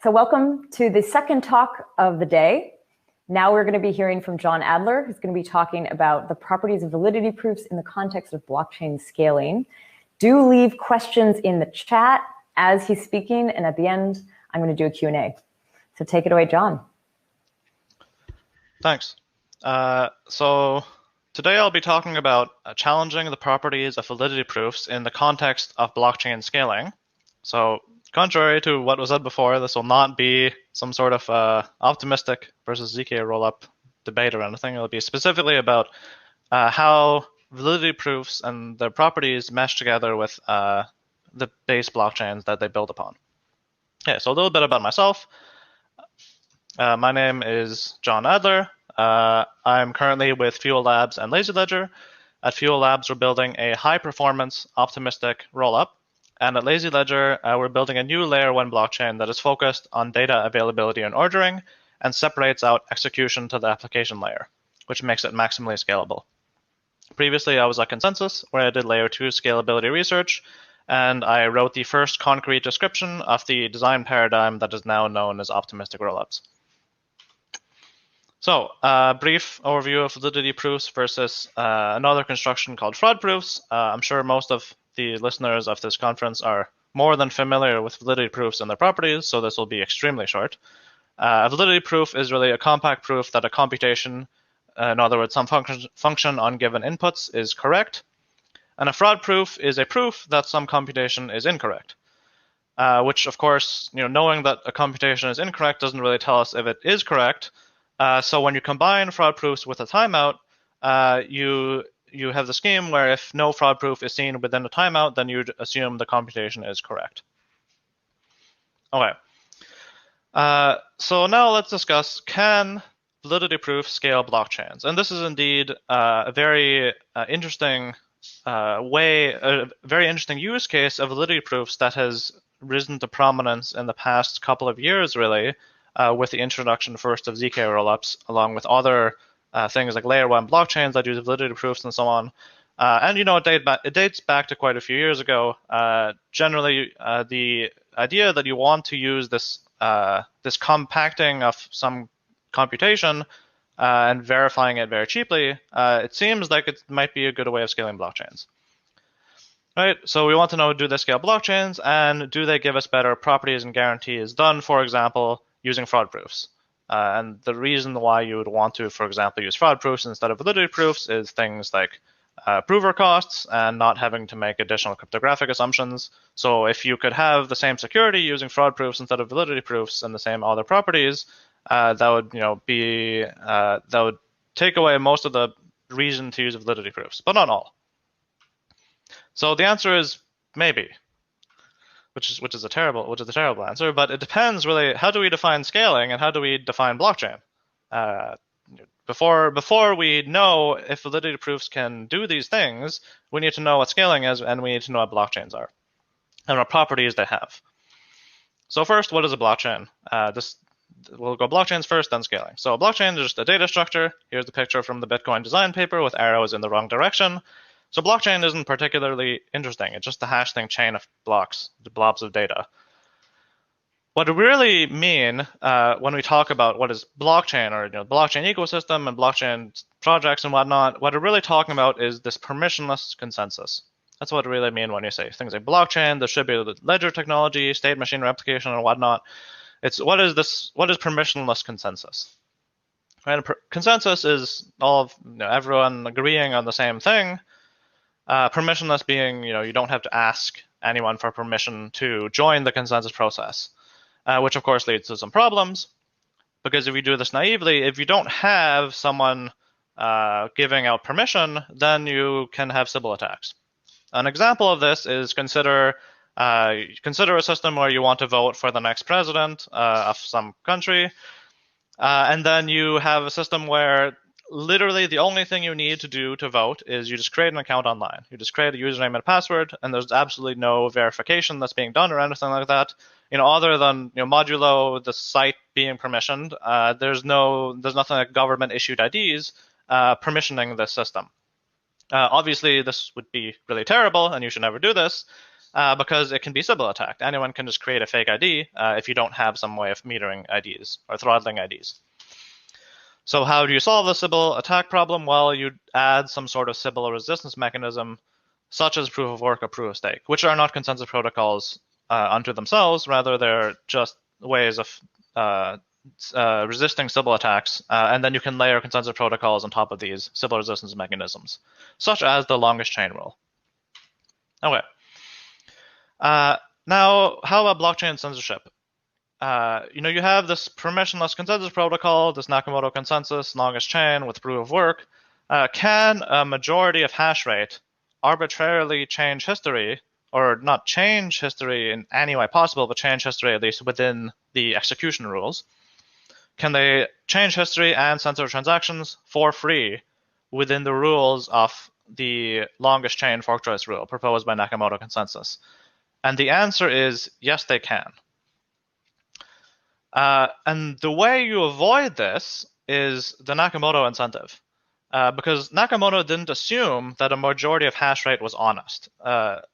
So welcome to the second talk of the day. Now we're going to be hearing from John Adler, who's going to be talking about the properties of validity proofs in the context of blockchain scaling. Do leave questions in the chat as he's speaking, and at the end, I'm going to do a Q&A. So take it away, John. Thanks. So today I'll be talking about challenging the properties of validity proofs in the context of blockchain scaling. So contrary to what was said before, this will not be some sort of optimistic versus zk rollup debate or anything. It'll be specifically about how validity proofs and their properties mesh together with the base blockchains that they build upon. Okay, so a little bit about myself. My name is John Adler. I'm currently with Fuel Labs and Lazy Ledger. At Fuel Labs, we're building a high-performance optimistic rollup. And at Lazy Ledger, we're building a new layer 1 blockchain that is focused on data availability and ordering and separates out execution to the application layer, which makes it maximally scalable. Previously, I was at Consensus, where I did layer 2 scalability research, and I wrote the first concrete description of the design paradigm that is now known as optimistic rollups. So, brief overview of validity proofs versus another construction called fraud proofs. I'm sure most of the listeners of this conference are more than familiar with validity proofs and their properties, so this will be extremely short. A validity proof is really a compact proof that a computation, in other words, some function on given inputs, is correct. And a fraud proof is a proof that some computation is incorrect, which, of course, knowing that a computation is incorrect doesn't really tell us if it is correct. So when you combine fraud proofs with a timeout, you have the scheme where if no fraud proof is seen within a timeout, then you'd assume the computation is correct. Okay. So now let's discuss, can validity proofs scale blockchains? And this is indeed a very interesting a very interesting use case of validity proofs that has risen to prominence in the past couple of years, really, with the introduction first of zk rollups, along with other things like layer 1 blockchains that use validity proofs and so on. And it dates back to quite a few years ago. Generally, the idea that you want to use this compacting of some computation and verifying it very cheaply, it seems like it might be a good way of scaling blockchains. Right, so we want to know, do they scale blockchains, and do they give us better properties and guarantees done, for example, using fraud proofs? And the reason why you would want to, for example, use fraud proofs instead of validity proofs is things like prover costs and not having to make additional cryptographic assumptions. So if you could have the same security using fraud proofs instead of validity proofs and the same other properties, that would take away most of the reason to use validity proofs, but not all. So the answer is maybe, which is a terrible answer. But it depends really. How do we define scaling and how do we define blockchain? Before we know if validity proofs can do these things, we need to know what scaling is, and we need to know what blockchains are and what properties they have. So first, what is a blockchain? We'll go blockchains first, then scaling. So a blockchain is just a data structure. Here's the picture from the Bitcoin design paper with arrows in the wrong direction. So blockchain isn't particularly interesting. It's just a hashing chain of blocks, the blobs of data. What we really mean when we talk about what is blockchain, or blockchain ecosystem and blockchain projects and whatnot, what we're really talking about is this permissionless consensus. That's what we really mean when you say things like blockchain, distributed ledger technology, state machine replication, and whatnot. It's what is permissionless consensus? Right? Consensus is all of everyone agreeing on the same thing. Permissionless being, you don't have to ask anyone for permission to join the consensus process, which of course leads to some problems, because if you do this naively, if you don't have someone giving out permission, then you can have Sybil attacks. An example of this is consider a system where you want to vote for the next president of some country, and then you have a system where literally the only thing you need to do to vote is you just create an account online. You just create a username and a password, and there's absolutely no verification that's being done or anything like that. Other than modulo the site being permissioned, there's nothing like government issued IDs permissioning this system. Obviously, this would be really terrible, and you should never do this. because it can be Sybil attacked. Anyone can just create a fake ID if you don't have some way of metering IDs or throttling IDs. So how do you solve the Sybil attack problem? Well, you add some sort of Sybil resistance mechanism, such as proof of work or proof of stake, which are not consensus protocols unto themselves. Rather, they're just ways of resisting Sybil attacks, and then you can layer consensus protocols on top of these Sybil resistance mechanisms, such as the longest chain rule. Okay. Now, how about blockchain censorship? You have this permissionless consensus protocol, this Nakamoto consensus, longest chain with proof of work. Can a majority of hash rate arbitrarily change history, or not change history in any way possible, but change history at least within the execution rules? Can they change history and censor transactions for free within the rules of the longest chain fork choice rule proposed by Nakamoto consensus? And the answer is yes, they can. And the way you avoid this is the Nakamoto incentive. Because Nakamoto didn't assume that a majority of hash rate was honest.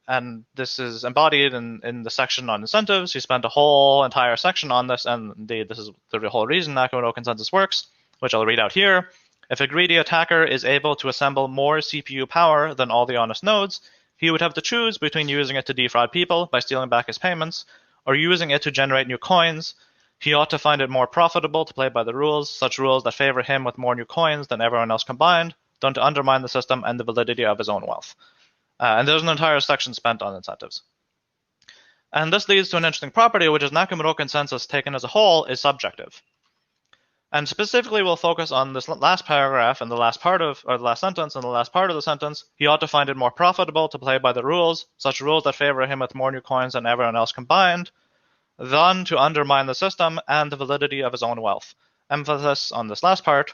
And this is embodied in the section on incentives. He spent a whole entire section on this, and indeed, this is the whole reason Nakamoto consensus works, which I'll read out here. If a greedy attacker is able to assemble more CPU power than all the honest nodes, he would have to choose between using it to defraud people by stealing back his payments, or using it to generate new coins. He ought to find it more profitable to play by the rules, such rules that favor him with more new coins than everyone else combined, than to undermine the system and the validity of his own wealth. And there's an entire section spent on incentives. And this leads to an interesting property, which is Nakamoto consensus taken as a whole is subjective. And specifically, we'll focus on this last paragraph and the last part of, or the last sentence and the last part of the sentence. He ought to find it more profitable to play by the rules, such rules that favor him with more new coins than everyone else combined, than to undermine the system and the validity of his own wealth. Emphasis on this last part.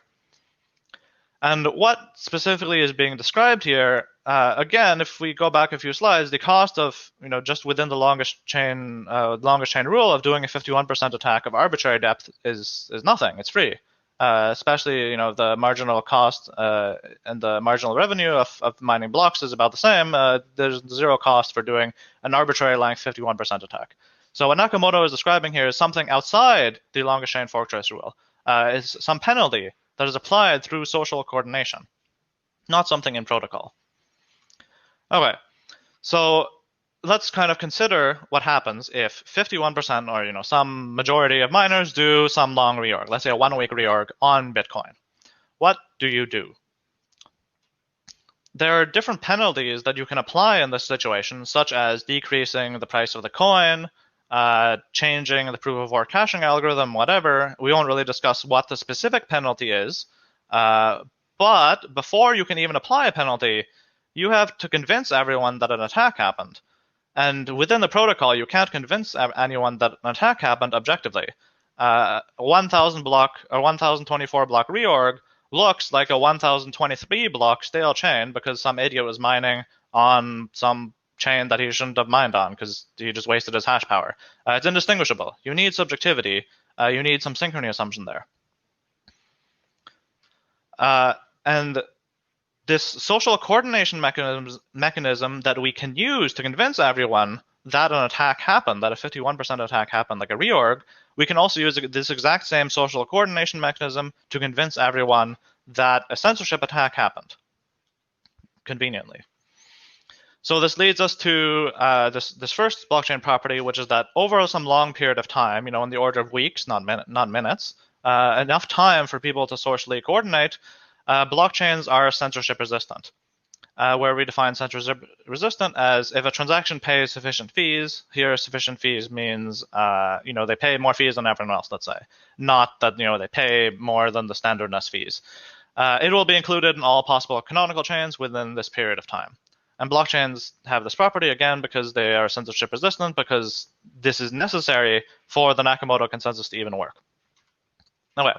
And what specifically is being described here, again, if we go back a few slides, the cost of, just within the longest chain rule of doing a 51% attack of arbitrary depth is nothing. It's free. Especially, the marginal cost and the marginal revenue of mining blocks is about the same. There's zero cost for doing an arbitrary length 51% attack. So what Nakamoto is describing here is something outside the longest chain fork choice rule. Is some penalty that is applied through social coordination, not something in protocol. Okay, so let's kind of consider what happens if 51% or some majority of miners do some long reorg, let's say a 1 week reorg on Bitcoin. What do you do? There are different penalties that you can apply in this situation, such as decreasing the price of the coin, changing the proof of work caching algorithm, whatever. We won't really discuss what the specific penalty is, but before you can even apply a penalty, you have to convince everyone that an attack happened. And within the protocol, you can't convince anyone that an attack happened objectively. 1,000 block or 1,024 block reorg looks like a 1,023 block stale chain because some idiot was mining on some chain that he shouldn't have mined on because he just wasted his hash power. It's indistinguishable. You need subjectivity. You need some synchrony assumption there. And this social coordination mechanism that we can use to convince everyone that an attack happened, that a 51% attack happened, like a reorg, we can also use this exact same social coordination mechanism to convince everyone that a censorship attack happened, conveniently. So this leads us to this first blockchain property, which is that over some long period of time, in the order of weeks, not minutes, enough time for people to socially coordinate, blockchains are censorship resistant, where we define censorship resistant as if a transaction pays sufficient fees. Here, sufficient fees means, they pay more fees than everyone else, let's say, not that, they pay more than the standardness fees. It will be included in all possible canonical chains within this period of time. And blockchains have this property, again, because they are censorship resistant, because this is necessary for the Nakamoto consensus to even work. Okay,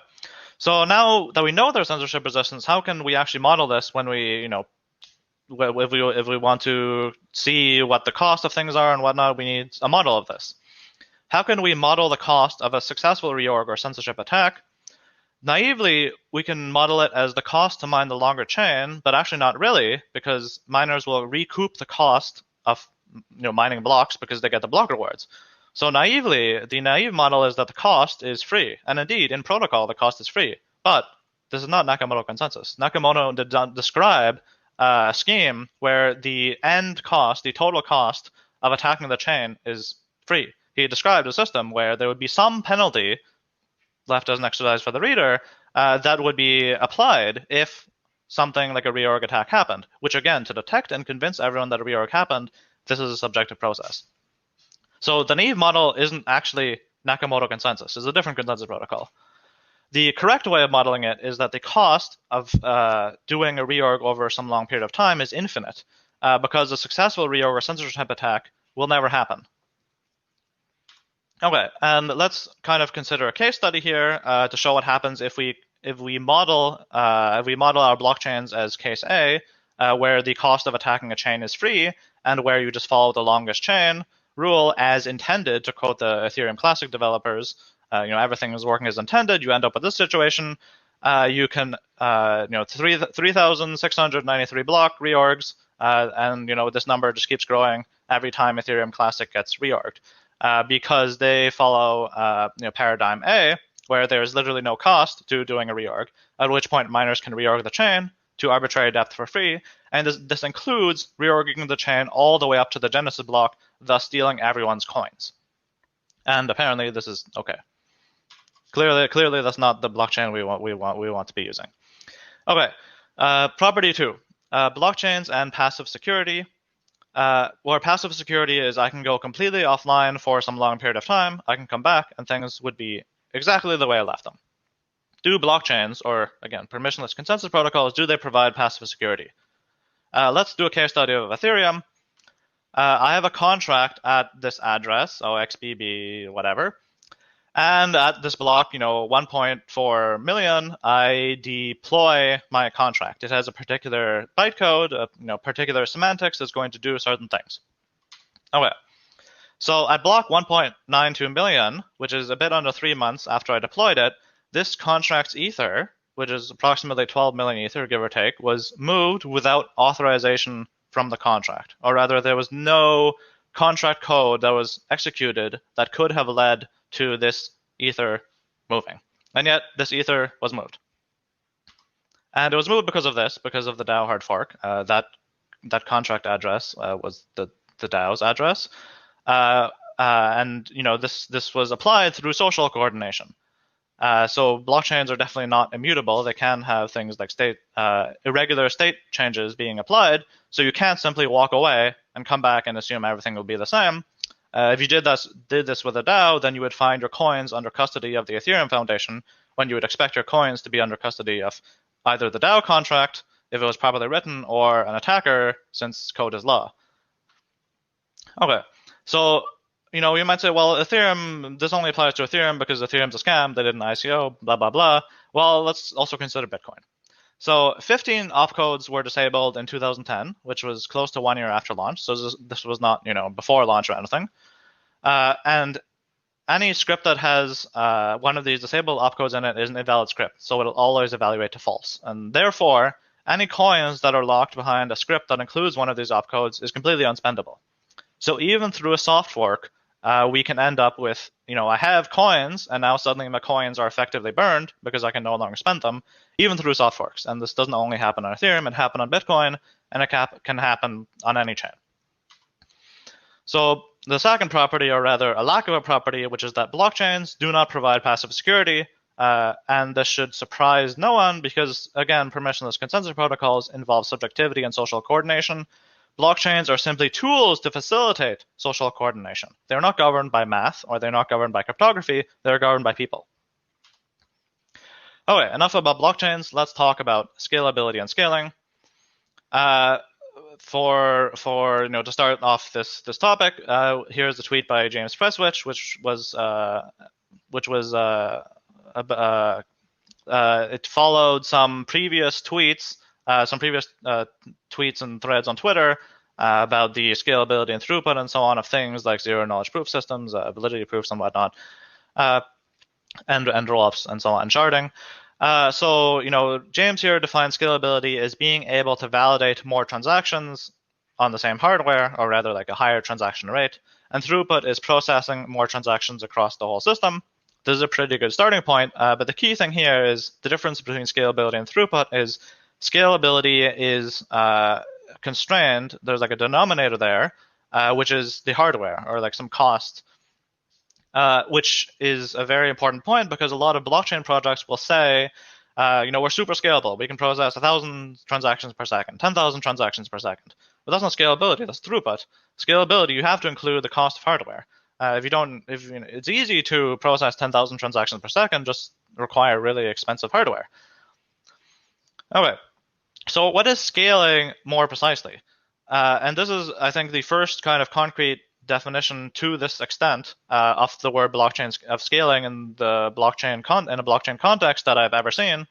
so now that we know there's censorship resistance, how can we actually model this when we, if we want to see what the cost of things are and whatnot, we need a model of this. How can we model the cost of a successful reorg or censorship attack? Naively, we can model it as the cost to mine the longer chain, but actually not really, because miners will recoup the cost of mining blocks because they get the block rewards. So naively, the naive model is that the cost is free. And indeed, in protocol, the cost is free. But this is not Nakamoto consensus. Nakamoto did not describe a scheme where the end cost, the total cost of attacking the chain is free. He described a system where there would be some penalty left as an exercise for the reader that would be applied if something like a reorg attack happened, which again, to detect and convince everyone that a reorg happened, this is a subjective process. So the naive model isn't actually Nakamoto consensus. It's a different consensus protocol. The correct way of modeling it is that the cost of doing a reorg over some long period of time is infinite, because a successful reorg or censorship attack will never happen. Okay, and let's kind of consider a case study here to show what happens if we model our blockchains as case A, where the cost of attacking a chain is free, and where you just follow the longest chain rule as intended, to quote the Ethereum Classic developers. Everything is working as intended. You end up with this situation. You can 3,693 block reorgs, and this number just keeps growing every time Ethereum Classic gets reorged, because they follow paradigm A, where there is literally no cost to doing a reorg, at which point miners can reorg the chain to arbitrary depth for free, and this includes reorging the chain all the way up to the genesis block, thus stealing everyone's coins. And apparently this is okay. Clearly that's not the blockchain we want to be using. Okay, property 2, blockchains and passive security. Where passive security is, I can go completely offline for some long period of time, I can come back, and things would be exactly the way I left them. Do blockchains, or again, permissionless consensus protocols, do they provide passive security? Let's do a case study of Ethereum. I have a contract at this address, OXBB, whatever, and at this block, 1.4 million, I deploy my contract. It has a particular bytecode, particular semantics that's going to do certain things. Okay. So at block 1.92 million, which is a bit under 3 months after I deployed it, this contract's ether, which is approximately 12 million ether, give or take, was moved without authorization from the contract. Or rather, there was no contract code that was executed that could have led to this ether moving. And yet, this ether was moved. And it was moved because of this, because of the DAO hard fork. That contract address was the DAO's address. And this was applied through social coordination. So blockchains are definitely not immutable. They can have things like irregular state changes being applied. So you can't simply walk away and come back and assume everything will be the same. If you did this with a DAO, then you would find your coins under custody of the Ethereum Foundation, when you would expect your coins to be under custody of either the DAO contract, if it was properly written, or an attacker, since code is law. Okay, so you might say, well, Ethereum, this only applies to Ethereum because Ethereum's a scam, they did an ICO, blah, blah, blah. Well, let's also consider Bitcoin. So 15 opcodes were disabled in 2010, which was close to 1 year after launch. So this was not, before launch or anything. And any script that has one of these disabled opcodes in it is an invalid script. So it'll always evaluate to false. And therefore, any coins that are locked behind a script that includes one of these opcodes is completely unspendable. So even through a soft fork, we can end up with, I have coins, and now suddenly my coins are effectively burned because I can no longer spend them, even through soft forks. And this doesn't only happen on Ethereum, it happened on Bitcoin, and it can happen on any chain. So the second property, or rather a lack of a property, which is that blockchains do not provide passive security, and this should surprise no one because, again, permissionless consensus protocols involve subjectivity and social coordination. Blockchains are simply tools to facilitate social coordination. They're not governed by math, or they're not governed by cryptography. They're governed by people. Okay, enough about blockchains. Let's talk about scalability and scaling. To start off this topic, here's a tweet by James Presswich, it followed some previous tweets. Tweets and threads on Twitter about the scalability and throughput and so on of things like zero-knowledge proof systems, validity proofs and whatnot, and rollups and so on, sharding. So James here defines scalability as being able to validate more transactions on the same hardware, or rather like a higher transaction rate. And throughput is processing more transactions across the whole system. This is a pretty good starting point, but the key thing here is the difference between scalability and throughput is scalability is constrained. There's like a denominator there, which is the hardware or like some cost, which is a very important point because a lot of blockchain projects will say, we're super scalable. We can process 1,000 transactions per second, 10,000 transactions per second. But that's not scalability, that's throughput. Scalability, you have to include the cost of hardware. It's easy to process 10,000 transactions per second, just require really expensive hardware. Okay, so what is scaling more precisely? And this is, I think, the first kind of concrete definition to this extent of the word blockchain of scaling in the blockchain in a blockchain context that I've ever seen.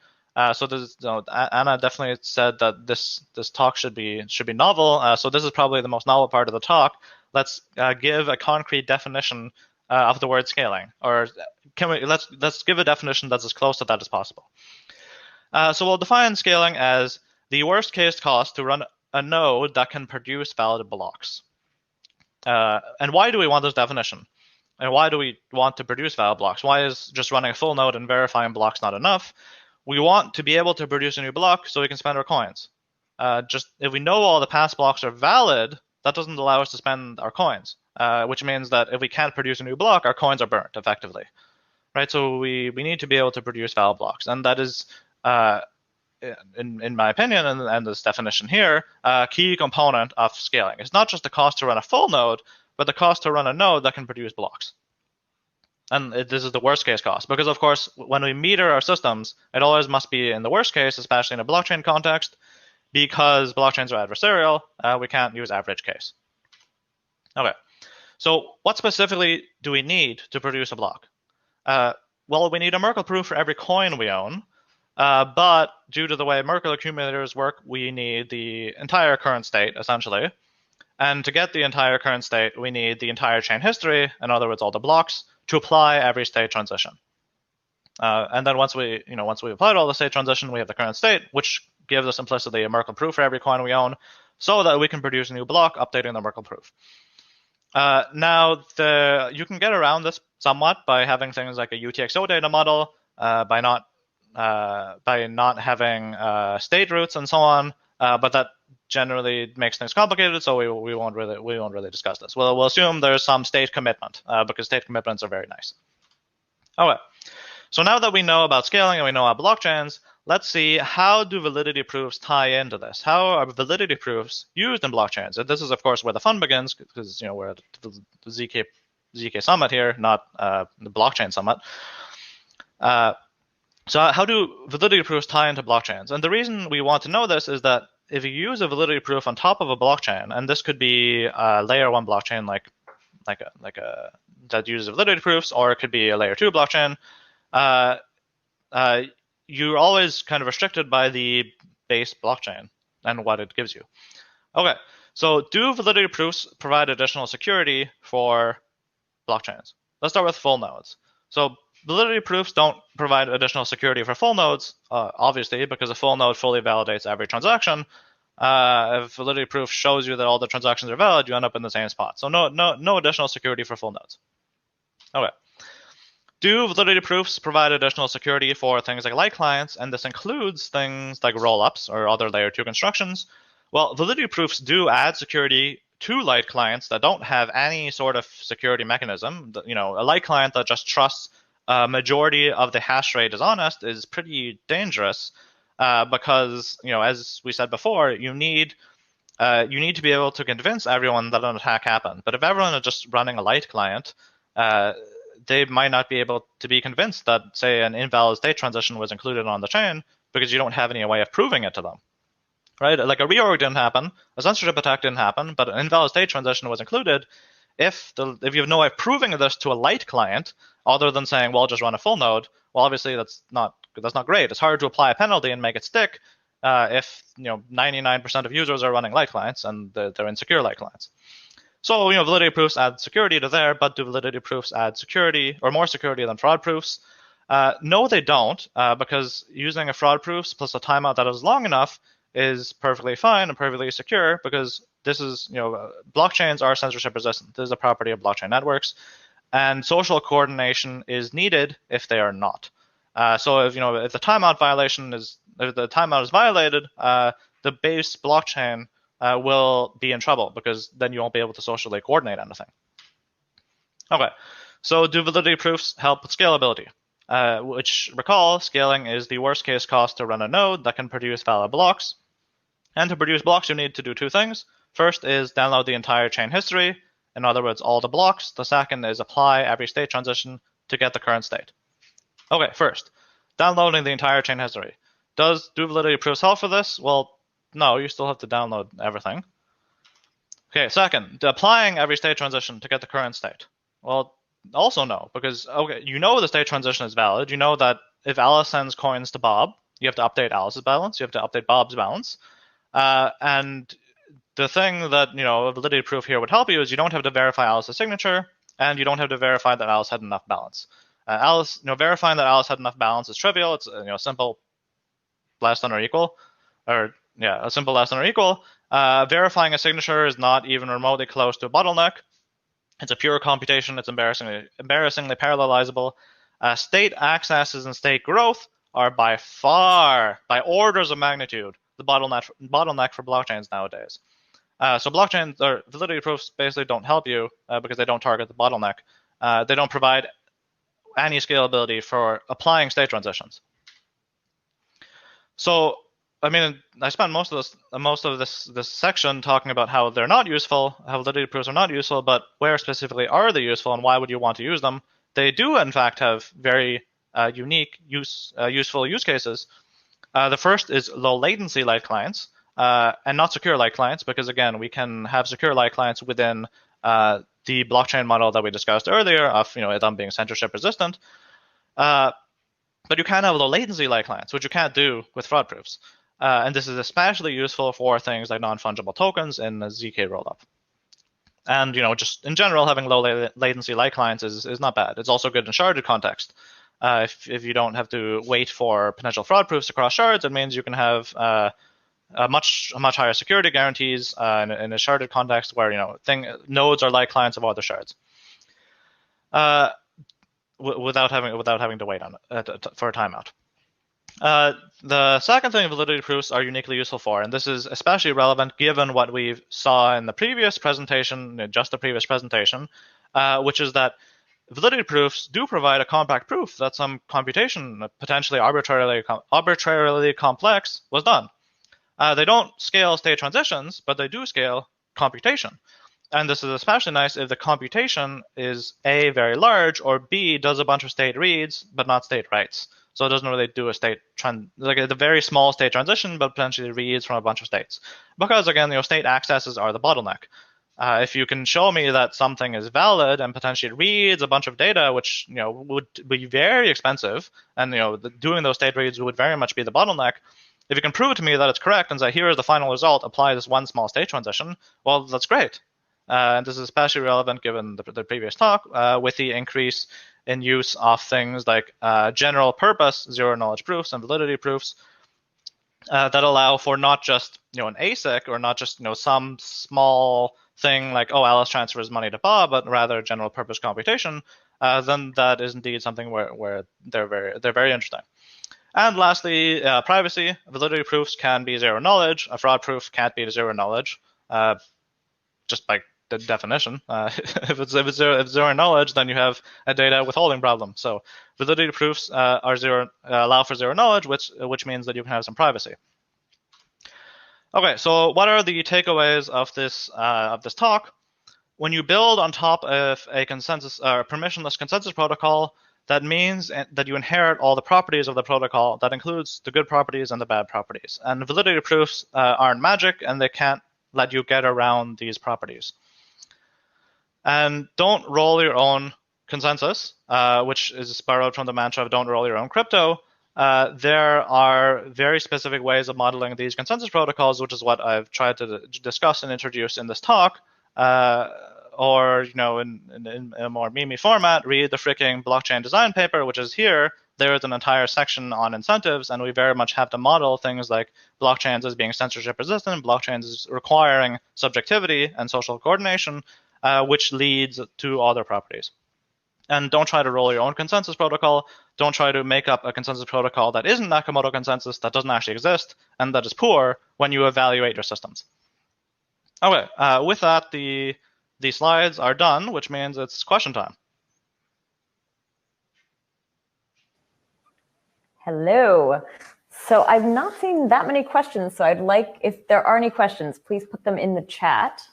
So this, Anna definitely said that this talk should be novel. So this is probably the most novel part of the talk. Let's give a concrete definition of the word scaling, or let's give a definition that's as close to that as possible. So we'll define scaling as the worst case cost to run a node that can produce valid blocks. And why do we want this definition? And why do we want to produce valid blocks? Why is just running a full node and verifying blocks not enough? We want to be able to produce a new block so we can spend our coins. Just if we know all the past blocks are valid, that doesn't allow us to spend our coins, which means that if we can't produce a new block, our coins are burnt effectively, right? So we need to be able to produce valid blocks, and that is, in my opinion, and this definition here, a key component of scaling. It's not just the cost to run a full node, but the cost to run a node that can produce blocks. And this is the worst case cost, because of course, when we meter our systems, it always must be in the worst case, especially in a blockchain context, because blockchains are adversarial, we can't use average case. Okay, so what specifically do we need to produce a block? Well, we need a Merkle proof for every coin we own, but due to the way Merkle accumulators work, we need the entire current state, essentially. And to get the entire current state, we need the entire chain history, in other words, all the blocks, to apply every state transition. And then once we applied all the state transition, we have the current state, which gives us implicitly a Merkle proof for every coin we own, so that we can produce a new block updating the Merkle proof. Now, you can get around this somewhat by having things like a UTXO data model, by not having state roots and so on, but that generally makes things complicated, so we won't really discuss this. We'll assume there's some state commitment, because state commitments are very nice. Okay, so now that we know about scaling and we know about blockchains, let's see, how do validity proofs tie into this? How are validity proofs used in blockchains? And this is, of course, where the fun begins, because we're at the zk Summit here, not the blockchain summit. So how do validity proofs tie into blockchains? And the reason we want to know this is that if you use a validity proof on top of a blockchain, and this could be a layer 1 blockchain like a that uses validity proofs, or it could be a layer 2 blockchain, you're always kind of restricted by the base blockchain and what it gives you. Okay, so do validity proofs provide additional security for blockchains? Let's start with full nodes. So validity proofs don't provide additional security for full nodes, obviously, because a full node fully validates every transaction. If validity proof shows you that all the transactions are valid, you end up in the same spot. So no additional security for full nodes. Okay. Do validity proofs provide additional security for things like light clients? And this includes things like rollups or other layer 2 constructions. Well, validity proofs do add security to light clients that don't have any sort of security mechanism. A light client that just trusts a majority of the hash rate is honest is pretty dangerous, because, as we said before, you need to be able to convince everyone that an attack happened. But if everyone is just running a light client, they might not be able to be convinced that, say, an invalid state transition was included on the chain, because you don't have any way of proving it to them, right? Like a reorg didn't happen, a censorship attack didn't happen, but an invalid state transition was included. If you have no way of proving this to a light client, other than saying, well, just run a full node, well, obviously that's not great. It's hard to apply a penalty and make it stick if 99% of users are running light clients and they're insecure light clients. So, validity proofs add security to there, but do validity proofs add security or more security than fraud proofs? No, they don't, because using a fraud proofs plus a timeout that is long enough is perfectly fine and perfectly secure because this is, blockchains are censorship resistant. This is a property of blockchain networks, and social coordination is needed if they are not. So if the timeout violation is, if the timeout is violated, the base blockchain will be in trouble because then you won't be able to socially coordinate anything. Okay, so do validity proofs help with scalability? Which, recall, scaling is the worst case cost to run a node that can produce valid blocks. And to produce blocks, you need to do two things. First is download the entire chain history, in other words, all the blocks. The second is apply every state transition to get the current state. Okay, first, downloading the entire chain history. Do validity proofs help for this? Well, no, you still have to download everything. Okay, second, applying every state transition to get the current state. Well, also no, because you know the state transition is valid. You know that if Alice sends coins to Bob, you have to update Alice's balance, you have to update Bob's balance. And the thing that a validity proof here would help you is you don't have to verify Alice's signature, and you don't have to verify that Alice had enough balance. Verifying that Alice had enough balance is trivial. It's simple less than or equal, or a simple less than or equal. Verifying a signature is not even remotely close to a bottleneck. It's a pure computation. It's embarrassingly parallelizable. State accesses and state growth are by orders of magnitude, the bottleneck for blockchains nowadays. So blockchains or validity proofs basically don't help you because they don't target the bottleneck. They don't provide any scalability for applying state transitions. So, I spent most of this section talking about how they're not useful, how validity proofs are not useful, but where specifically are they useful and why would you want to use them? They do, in fact, have very unique useful use cases. The first is low latency light clients and not secure light clients, because again, we can have secure light clients within the blockchain model that we discussed earlier of them being censorship resistant. But you can have low latency light clients, which you can't do with fraud proofs. And this is especially useful for things like non-fungible tokens in the zk rollup. And just in general, having low latency light clients is not bad. It's also good in sharded context. If you don't have to wait for potential fraud proofs across shards, it means you can have much higher security guarantees in a sharded context where nodes are light clients of other shards. Without having to wait on it for a timeout. The second thing validity proofs are uniquely useful for, and this is especially relevant given what we saw in the previous presentation, which is that validity proofs do provide a compact proof that some computation, potentially arbitrarily complex, was done. They don't scale state transitions, but they do scale computation. And this is especially nice if the computation is A, very large, or B, does a bunch of state reads, but not state writes. So it doesn't really do a a very small state transition, but potentially reads from a bunch of states. Because again, state accesses are the bottleneck. If you can show me that something is valid and potentially reads a bunch of data, which would be very expensive, and doing those state reads would very much be the bottleneck. If you can prove to me that it's correct and say, here is the final result, apply this one small state transition, well, that's great. And this is especially relevant given the previous talk with the increase in use of things like general purpose zero-knowledge proofs and validity proofs that allow for not just an ASIC or not just some small thing like, oh, Alice transfers money to Bob, but rather general purpose computation. Then that is indeed something where they're very interesting. And lastly, privacy. Validity proofs can be zero knowledge. A fraud proof can't be zero knowledge, just by the definition. If it's zero knowledge, then you have a data withholding problem. So validity proofs allow for zero knowledge, which means that you can have some privacy. Okay, so what are the takeaways of this talk? When you build on top of a permissionless consensus protocol, that means that you inherit all the properties of the protocol. That includes the good properties and the bad properties. And validity proofs aren't magic, and they can't let you get around these properties. And don't roll your own consensus, which is borrowed from the mantra of don't roll your own crypto. There are very specific ways of modeling these consensus protocols, which is what I've tried to discuss and introduce in this talk. Or in a more memey format, read the freaking blockchain design paper, which is here, there is an entire section on incentives, and we very much have to model things like blockchains as being censorship resistant, blockchains as requiring subjectivity and social coordination, which leads to other properties. And don't try to roll your own consensus protocol. Don't try to make up a consensus protocol that isn't Nakamoto consensus, that doesn't actually exist, and that is poor when you evaluate your systems. Okay, with that, the slides are done, which means it's question time. Hello. So I've not seen that many questions, so I'd like, if there are any questions, please put them in the chat.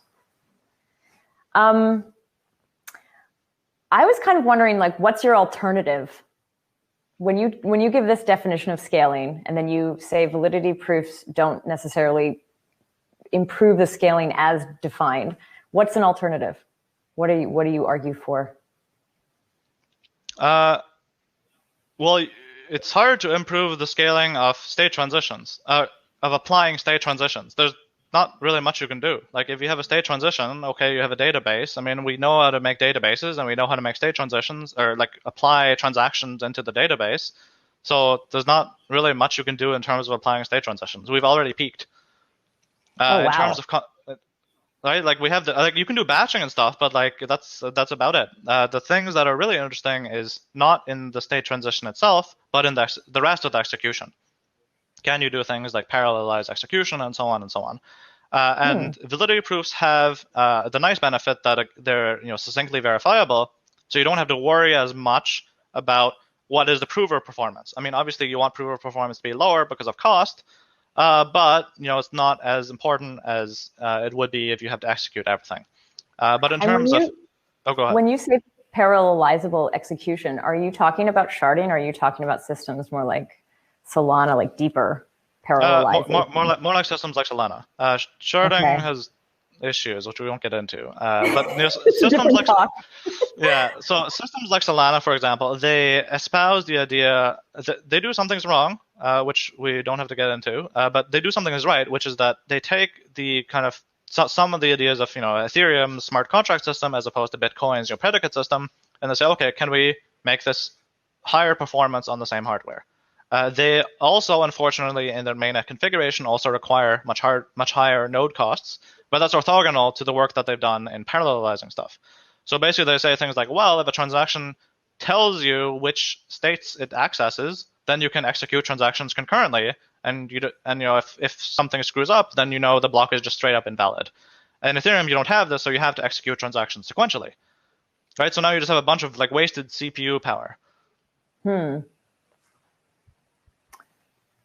I was kind of wondering, like, what's your alternative? When you give this definition of scaling, and then you say validity proofs don't necessarily improve the scaling as defined, what's an alternative? What do you argue for? Well, it's hard to improve the scaling of state transitions, of applying state transitions. There's not really much you can do. Like, if you have a state transition, okay, you have a database. I mean, we know how to make databases, and we know how to make state transitions, or like apply transactions into the database. So there's not really much you can do in terms of applying state transitions. We've already peaked. Oh, wow. In terms of right, like we have you can do batching and stuff, but like that's about it. The things that are really interesting is not in the state transition itself, but in the rest of the execution. Can you do things like parallelize execution and so on and so on? And validity proofs have the nice benefit that they're succinctly verifiable, so you don't have to worry as much about what is the prover performance. I mean, obviously you want prover performance to be lower because of cost, but it's not as important as it would be if you have to execute everything. But in terms of, go ahead. When you say parallelizable execution, are you talking about sharding, or are you talking about systems more like Solana, like deeper parallelization? More like systems like Solana. Sharding has issues, which we won't get into. But systems like so systems like Solana, for example, they espouse the idea that they do some things wrong, which we don't have to get into, but they do something that's right, which is that they take the kind of some of the ideas of Ethereum's smart contract system as opposed to Bitcoin's predicate system, and they say, okay, can we make this higher performance on the same hardware? They also, unfortunately, in their mainnet configuration, also require much higher node costs, but that's orthogonal to the work that they've done in parallelizing stuff. So basically, they say things like, well, if a transaction tells you which states it accesses, then you can execute transactions concurrently, and if something screws up, then the block is just straight up invalid. In Ethereum, you don't have this, so you have to execute transactions sequentially, right? So now you just have a bunch of wasted CPU power. Do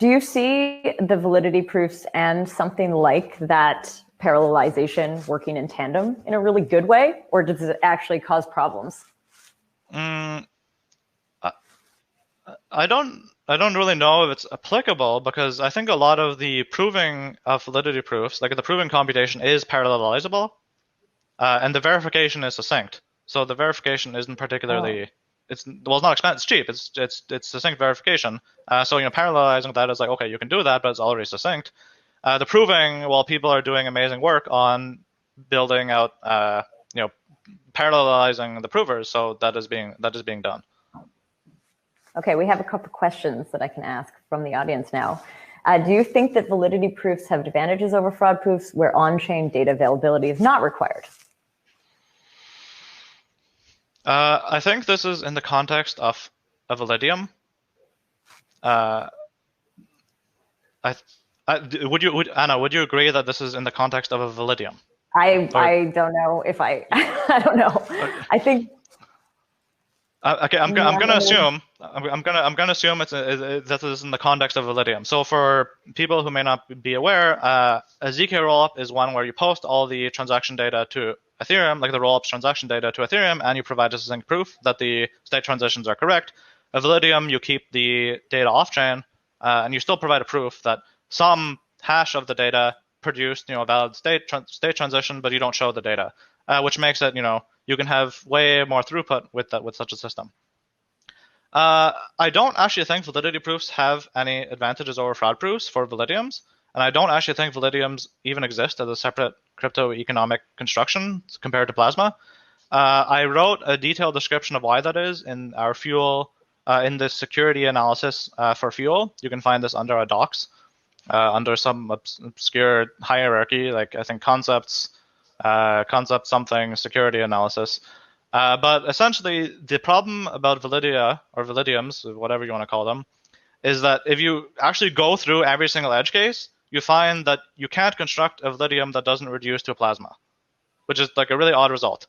you see the validity proofs and something like that parallelization working in tandem in a really good way, or does it actually cause problems? I don't really know if it's applicable, because I think a lot of the proving of validity proofs, like the proving computation, is parallelizable, and the verification is succinct. So the verification isn't particularly it's not expensive. It's cheap. It's succinct verification. So parallelizing that is like, okay, you can do that, but it's already succinct. The proving, well, people are doing amazing work on building out, parallelizing the provers. So that is being done. Okay, we have a couple questions that I can ask from the audience now. Do you think that validity proofs have advantages over fraud proofs where on-chain data availability is not required? I think this is in the context of Validium. Anna, would you agree that this is in the context of a Validium? I don't know if I don't know. I think. Okay, I'm gonna assume that this is in the context of Validium. So for people who may not be aware, a zk rollup is one where you post all the transaction data to Ethereum, like the rollups transaction data to Ethereum, and you provide a succinct proof that the state transitions are correct. A Validium, you keep the data off-chain, and you still provide a proof that some hash of the data produced, a valid state transition, but you don't show the data, which makes it, you can have way more throughput with such a system. I don't actually think validity proofs have any advantages over fraud proofs for Validiums, and I don't actually think Validiums even exist as a separate crypto economic construction compared to Plasma. I wrote a detailed description of why that is in our Fuel in this security analysis for fuel. You can find this under a docs, under some obscure hierarchy, like I think concept something security analysis. But essentially, the problem about Validia or Validiums, whatever you want to call them, is that if you actually go through every single edge case, you find that you can't construct a Validium that doesn't reduce to a plasma, which is like a really odd result.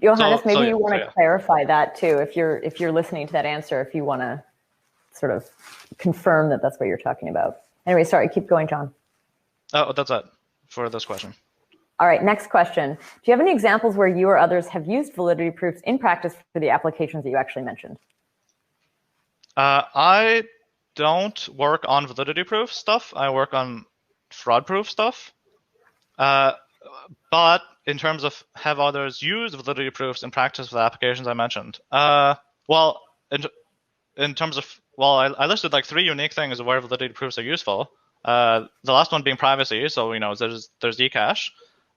Johannes, maybe you want to clarify that too, if you're listening to that answer, if you want to sort of confirm that that's what you're talking about. Anyway, sorry, keep going, John. Oh, that's it for this question. All right, next question. Do you have any examples where you or others have used validity proofs in practice for the applications that you actually mentioned? I don't work on validity proof stuff. I work on fraud proof stuff. But in terms of have others used validity proofs in practice for the applications I mentioned, well, in terms of, well, I listed like 3 unique things of where validity proofs are useful. The last one being privacy, so there's Zcash.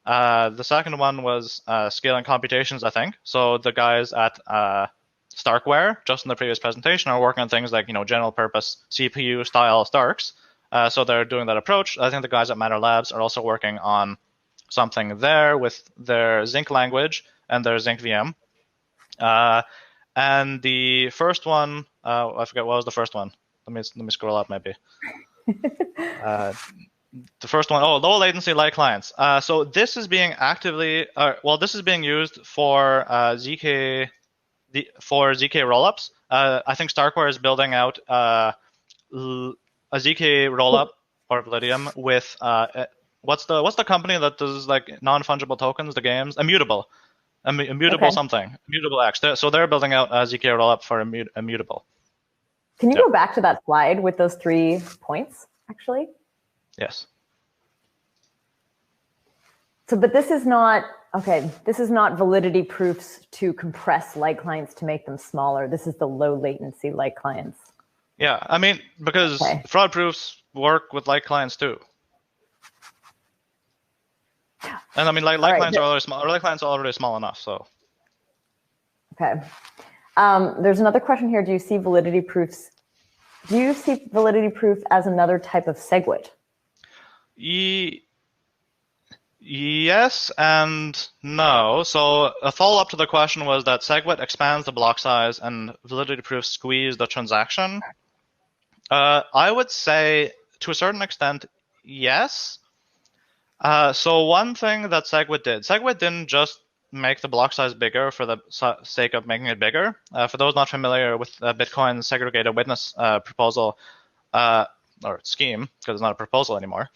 The second one was scaling computations, I think. So the guys at Starkware, just in the previous presentation, are working on things like general purpose CPU style Starks. So they're doing that approach. I think the guys at Matter Labs are also working on something there with their Zinc language and their Zinc VM. And the first one, I forget what was the first one. Let me scroll up maybe. The first one, low latency light clients. So this is being actively, this is being used for zk rollups. I think Starkware is building out a zk rollup or Validium with what's the company that does like non-fungible tokens, the games? Immutable. Immutable okay. Something. Immutable X. So they're building out a zk rollup for Immutable. Can you go back to that slide with those 3 points, actually? Yes. So, but this is not, okay, this is not validity proofs to compress light clients to make them smaller. This is the low latency light clients. Yeah, I mean, because fraud proofs work with light clients too. And I mean, light clients are already small. Light clients are already small enough, so. Okay. There's another question here. Do you see validity proofs? Do you see validity proof as another type of SegWit? Yes and no. So a follow-up to the question was that SegWit expands the block size and validity proofs squeeze the transaction. I would say, to a certain extent, yes. So one thing that SegWit didn't just make the block size bigger for the sake of making it bigger. For those not familiar with Bitcoin's segregated witness proposal or scheme, because it's not a proposal anymore,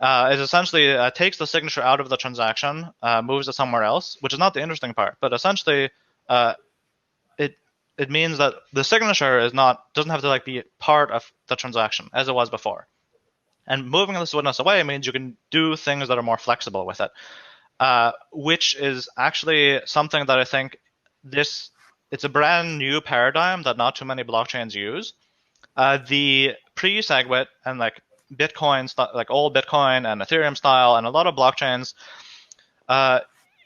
it essentially takes the signature out of the transaction, moves it somewhere else, which is not the interesting part. But essentially, it means that the signature doesn't have to like be part of the transaction as it was before. And moving this witness away means you can do things that are more flexible with it. Which is actually something that I think it's a brand new paradigm that not too many blockchains use. The pre-SegWit and like Bitcoin, like old Bitcoin and Ethereum style, and a lot of blockchains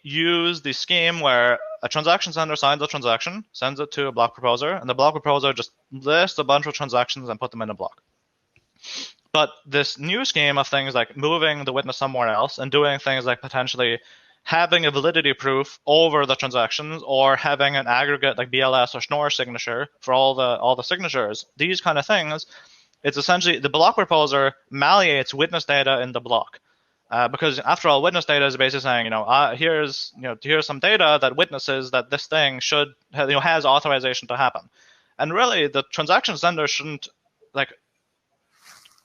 use the scheme where a transaction sender signs a transaction, sends it to a block proposer, and the block proposer just lists a bunch of transactions and put them in a block. But this new scheme of things like moving the witness somewhere else and doing things like potentially having a validity proof over the transactions or having an aggregate like BLS or Schnorr signature for all the signatures, these kind of things, it's essentially the block proposer malleates witness data in the block. Because after all, witness data is basically saying, here's some data that witnesses that this thing has authorization to happen. And really, the transaction sender shouldn't like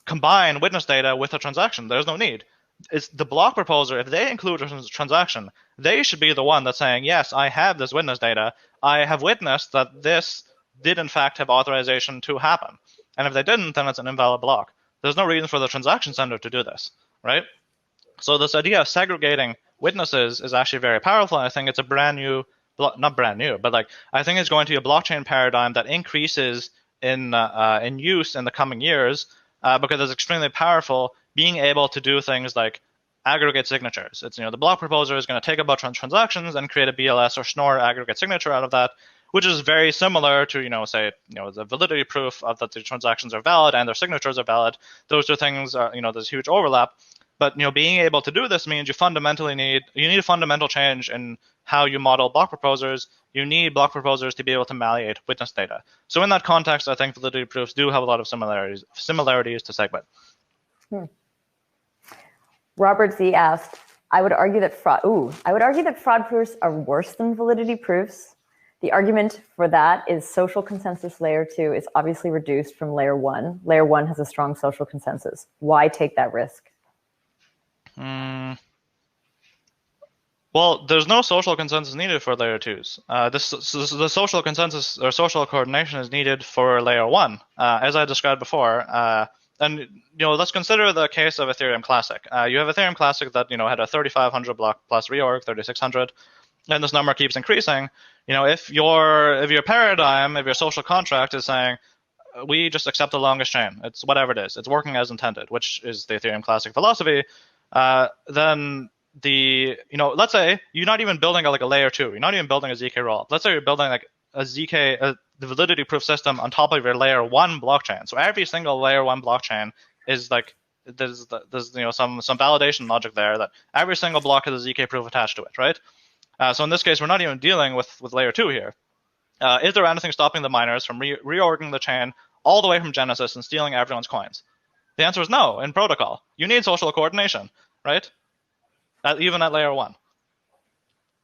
combine witness data with a transaction. There's no need. It's the block proposer, if they include a transaction, they should be the one that's saying, yes, I have this witness data. I have witnessed that this did in fact have authorization to happen. And if they didn't, then it's an invalid block. There's no reason for the transaction sender to do this, right? So this idea of segregating witnesses is actually very powerful. I think it's a brand new, not brand new, but like I think it's going to be a blockchain paradigm that increases in use in the coming years. Because it's extremely powerful, being able to do things like aggregate signatures. It's the block proposer is going to take a bunch of transactions and create a BLS or Schnorr aggregate signature out of that, which is very similar to, say, the validity proof of that the transactions are valid and their signatures are valid. Those two things are, there's huge overlap. But being able to do this means you need a fundamental change in how you model block proposers. You need block proposers to be able to malleate witness data. So in that context, I think validity proofs do have a lot of similarities to SegWit. Robert Z asked, I would argue that fraud proofs are worse than validity proofs. The argument for that is social consensus layer 2 is obviously reduced from layer 1. Layer 1 has a strong social consensus. Why take that risk? Well, there's no social consensus needed for layer 2s. The social consensus or social coordination is needed for layer 1, as I described before. And let's consider the case of Ethereum Classic. You have Ethereum Classic that had a 3,500 block plus reorg, 3,600, and this number keeps increasing. If your paradigm, if your social contract is saying we just accept the longest chain, it's whatever it is, it's working as intended, which is the Ethereum Classic philosophy, then let's say you're not even building a layer 2, you're not even building a zk rollup. Let's say you're building the validity proof system on top of your layer 1 blockchain. So every single layer 1 blockchain is there's some validation logic there that every single block has a zk proof attached to it, right? So in this case, we're not even dealing with layer 2 here. Is there anything stopping the miners from reorging the chain all the way from Genesis and stealing everyone's coins? The answer is no. In protocol, you need social coordination, right? Even at layer 1.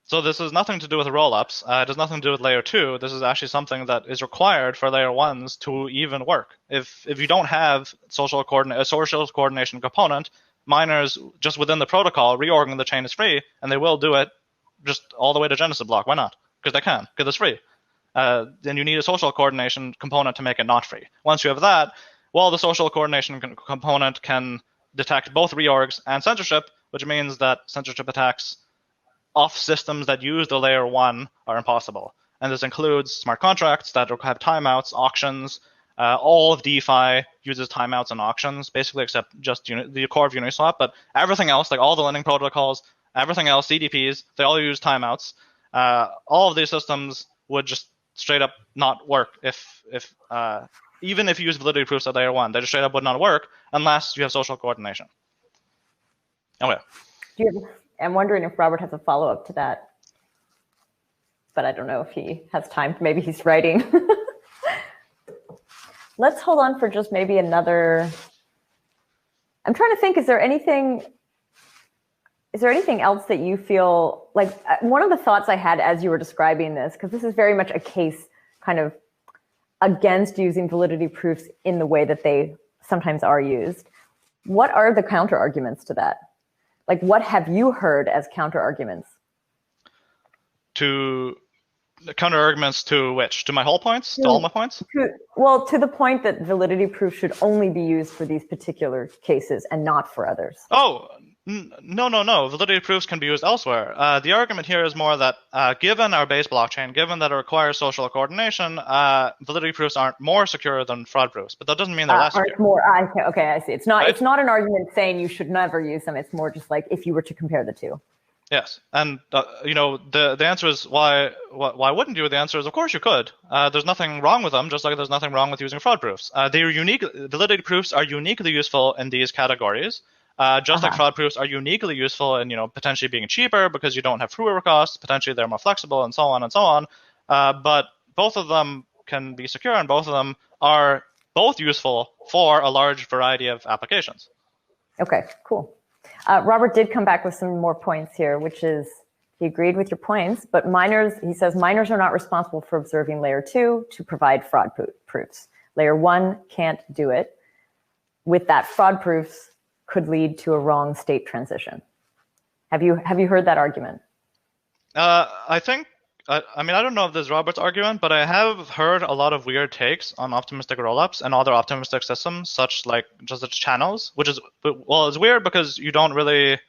So this has nothing to do with rollups. It has nothing to do with layer 2. This is actually something that is required for layer 1s to even work. If you don't have a social coordination component, miners just within the protocol reorging the chain is free, and they will do it just all the way to Genesis block. Why not? Because they can, because it's free. Then you need a social coordination component to make it not free. Once you have that, well, the social coordination component can detect both reorgs and censorship, which means that censorship attacks off systems that use the layer 1 are impossible. And this includes smart contracts that have timeouts, auctions. All of DeFi uses timeouts and auctions, basically, except just the core of Uniswap. But everything else, like all the lending protocols, everything else, CDPs, they all use timeouts. All of these systems would just straight up not work even if you use validity proofs at layer 1. They just straight up would not work unless you have social coordination. Okay. I'm wondering if Robert has a follow-up to that, but I don't know if he has time. Maybe he's writing. Let's hold on for just maybe another. I'm trying to think, is there anything else that you feel like, one of the thoughts I had as you were describing this, because this is very much a case kind of against using validity proofs in the way that they sometimes are used. What are the counter arguments to that? Like, what have you heard as counter arguments? To counter arguments to which? To my whole points? To all my points? To the point that validity proof should only be used for these particular cases and not for others. Oh, no. Validity proofs can be used elsewhere. The argument here is more that given our base blockchain, given that it requires social coordination, validity proofs aren't more secure than fraud proofs. But that doesn't mean they're less secure. Okay, I see. It's not. Right? It's not an argument saying you should never use them. It's more just like if you were to compare the two. Yes, and the answer is why wouldn't you? The answer is of course you could. There's nothing wrong with them, just like there's nothing wrong with using fraud proofs. They are unique. Validity proofs are uniquely useful in these categories. Just like fraud proofs are uniquely useful in potentially being cheaper because you don't have fewer costs. Potentially they're more flexible and so on and so on. But both of them can be secure, and both of them are both useful for a large variety of applications. Okay, cool. Robert did come back with some more points here, which is he agreed with your points, but he says miners are not responsible for observing layer 2 to provide fraud proofs. Layer 1 can't do it. With that, fraud proofs could lead to a wrong state transition. Have you heard that argument? I think, I don't know if this is Robert's argument, but I have heard a lot of weird takes on optimistic rollups and other optimistic systems, such like just its channels, which is, well, it's weird because you don't really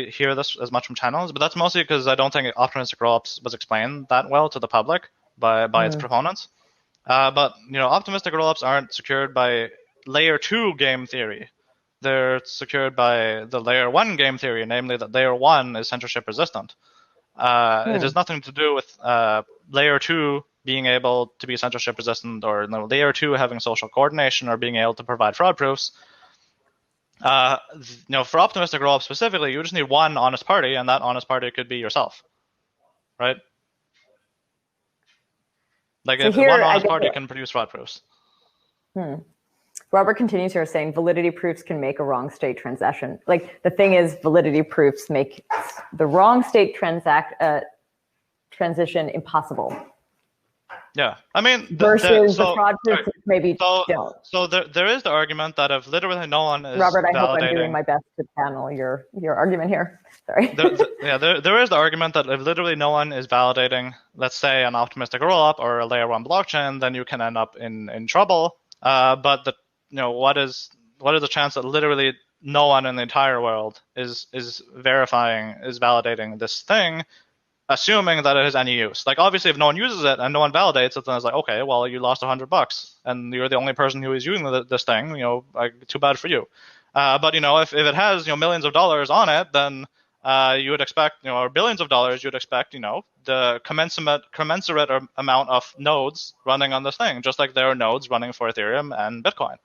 hear this as much from channels, but that's mostly because I don't think optimistic rollups was explained that well to the public by its proponents. But optimistic rollups aren't secured by layer 2 game theory. They're secured by the layer 1 game theory, namely that layer 1 is censorship resistant. It has nothing to do with layer 2 being able to be censorship resistant, or layer 2 having social coordination, or being able to provide fraud proofs. For optimistic rollup specifically, you just need one honest party, and that honest party could be yourself, right? Like, so if here, one honest party can produce fraud proofs. Robert continues here saying validity proofs can make a wrong state transaction. Like, the thing is, validity proofs make the wrong state transition impossible. Yeah, I mean, versus the fraud proofs maybe don't. So there is the argument that if literally no one is Robert, I validating, hope I'm doing my best to channel your argument here. Sorry. There is the argument that if literally no one is validating, let's say, an optimistic rollup or a layer 1 blockchain, then you can end up in trouble. But what is the chance that literally no one in the entire world is validating this thing, assuming that it has any use? Like, obviously, if no one uses it and no one validates it, then it's like, okay, well, you lost $100 and you're the only person who is using this thing. Too bad for you. But if it has millions of dollars on it, then you would expect, or billions of dollars, you'd expect the commensurate amount of nodes running on this thing, just like there are nodes running for Ethereum and Bitcoin.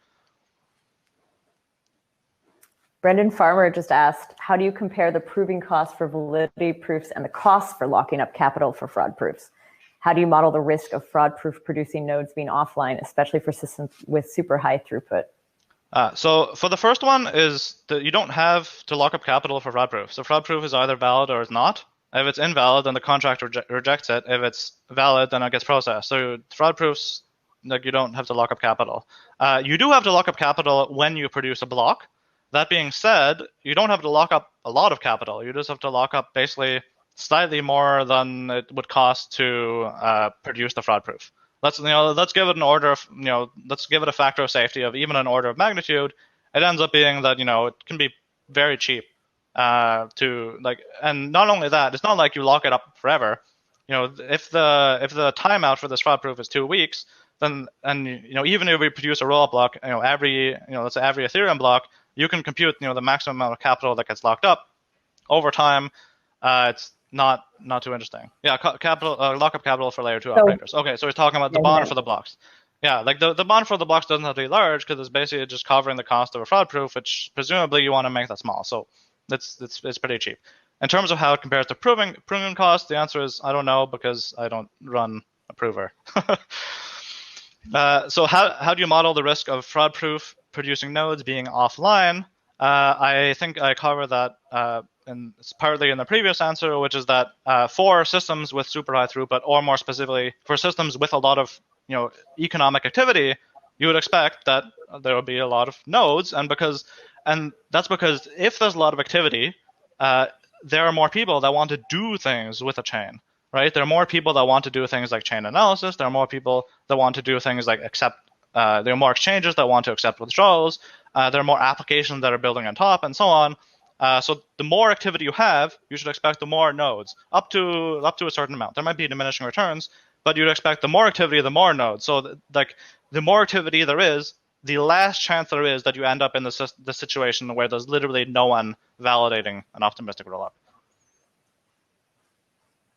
Brendan Farmer just asked, how do you compare the proving costs for validity proofs and the costs for locking up capital for fraud proofs? How do you model the risk of fraud proof producing nodes being offline, especially for systems with super high throughput? So for the first one is that you don't have to lock up capital for fraud proof. So fraud proof is either valid or it's not. If it's invalid, then the contract rejects it. If it's valid, then it gets processed. So fraud proofs, like, you don't have to lock up capital. You do have to lock up capital when you produce a block. That being said, you don't have to lock up a lot of capital. You just have to lock up basically slightly more than it would cost to produce the fraud proof. Let's give it an order of, let's give it a factor of safety of even an order of magnitude. It ends up being that, it can be very cheap and not only that, it's not like you lock it up forever. If the timeout for this fraud proof is 2 weeks, then, and even if we produce a rollup block, let's say every Ethereum block, you can compute the maximum amount of capital that gets locked up over time. It's not too interesting. Yeah, lock up capital for layer 2 operators. Okay, so we're talking about the bond for the blocks. Yeah, like the bond for the blocks doesn't have to be large because it's basically just covering the cost of a fraud proof, which presumably you want to make that small. So it's pretty cheap. In terms of how it compares to proving cost, the answer is I don't know, because I don't run a prover. So how do you model the risk of fraud proof producing nodes being offline? I think I covered that and it's partly in the previous answer, which is that for systems with super high throughput, or more specifically for systems with a lot of economic activity, you would expect that there will be a lot of nodes, and that's because if there's a lot of activity, there are more people that want to do things with a chain, right? There are more people that want to do things like chain analysis. There are more people that want to do things like accept. There are more exchanges that want to accept withdrawals. There are more applications that are building on top, and so on. So the more activity you have, you should expect the more nodes, up to a certain amount. There might be diminishing returns, but you'd expect the more activity, the more nodes. So the more activity there is, the less chance there is that you end up in the situation where there's literally no one validating an optimistic rollup.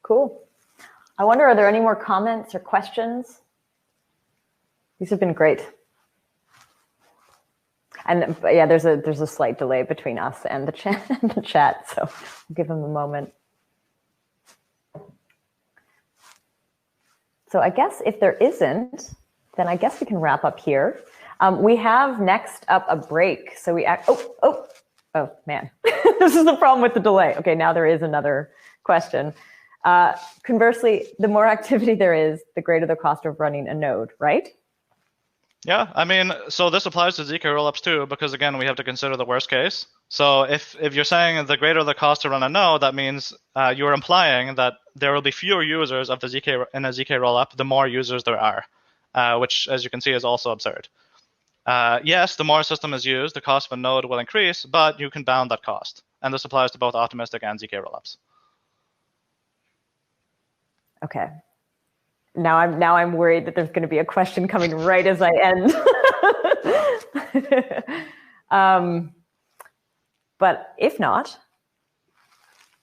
Cool. I wonder, are there any more comments or questions? These have been great. And yeah, there's a slight delay between us and the chat, so I'll give them a moment. So I guess if there isn't, then I guess we can wrap up here. We have next up a break. So oh man, this is the problem with the delay. Okay, now there is another question. Conversely, the more activity there is, the greater the cost of running a node, right? Yeah, I mean, so this applies to zk rollups too, because again, we have to consider the worst case. So if you're saying the greater the cost to run a node, that means you're implying that there will be fewer users of the zk in a zk rollup the more users there are, which, as you can see, is also absurd. Yes, the more a system is used, the cost of a node will increase, but you can bound that cost, and this applies to both optimistic and zk rollups. Okay. Now I'm worried that there's going to be a question coming right as I end. But if not,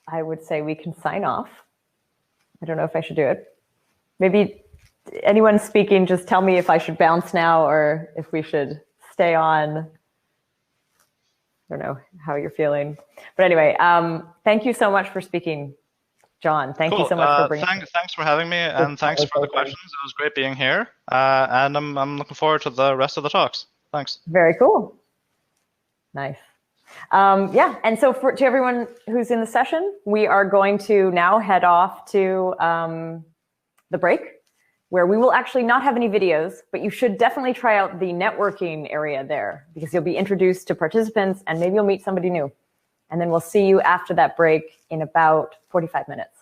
I would say we can sign off. I don't know if I should do it. Maybe anyone speaking, just tell me if I should bounce now or if we should stay on. I don't know how you're feeling. But anyway, thank you so much for speaking, John. Thank you so much for bringing. Thanks for having me, and thanks for the questions. It was great being here, and I'm looking forward to the rest of the talks. Thanks. Very cool. Nice. Yeah, and so to everyone who's in the session, we are going to now head off to the break, where we will actually not have any videos, but you should definitely try out the networking area there, because you'll be introduced to participants and maybe you'll meet somebody new. And then we'll see you after that break in about 45 minutes.